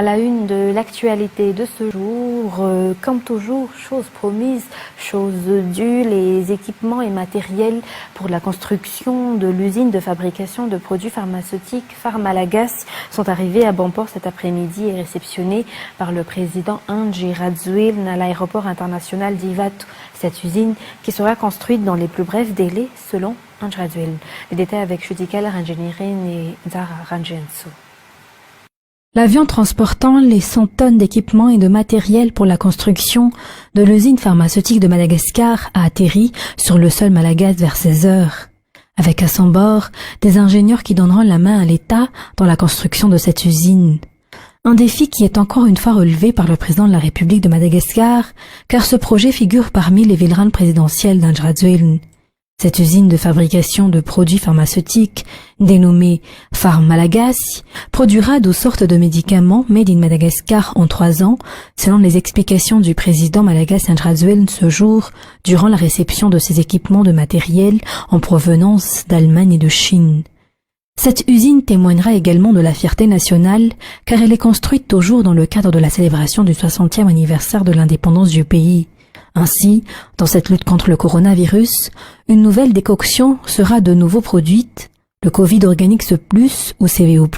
À la une de l'actualité de ce jour, comme toujours, chose promise, chose due, les équipements et matériels pour la construction de l'usine de fabrication de produits pharmaceutiques Pharmalagas sont arrivés à bon port cet après-midi et réceptionnés par le président Andry Rajoelina à l'aéroport international d'Ivato. Cette usine qui sera construite dans les plus brefs délais selon Andry Rajoelina. Les détails avec Judika Engineering et Zara Rangenso. L'avion transportant les 100 tonnes d'équipements et de matériel pour la construction de l'usine pharmaceutique de Madagascar a atterri sur le sol malagasy vers 16 heures. Avec à son bord des ingénieurs qui donneront la main à l'État dans la construction de cette usine. Un défi qui est encore une fois relevé par le président de la République de Madagascar, car ce projet figure parmi les véléranes présidentielles d'Andry Rajoelina. Cette usine de fabrication de produits pharmaceutiques, dénommée Pharmalagas, produira 12 sortes de médicaments made in Madagascar en 3 ans, selon les explications du président malagasy Andry Rajoelina ce jour, durant la réception de ces équipements de matériel en provenance d'Allemagne et de Chine. Cette usine témoignera également de la fierté nationale, car elle est construite toujours dans le cadre de la célébration du 60e anniversaire de l'indépendance du pays. Ainsi, dans cette lutte contre le coronavirus, une nouvelle décoction sera de nouveau produite, le Covid Organics Plus ou CVO+.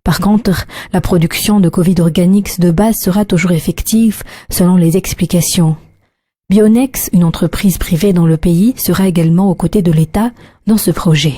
Par contre, la production de Covid Organics de base sera toujours effective selon les explications. Bionex, une entreprise privée dans le pays, sera également aux côtés de l'État dans ce projet.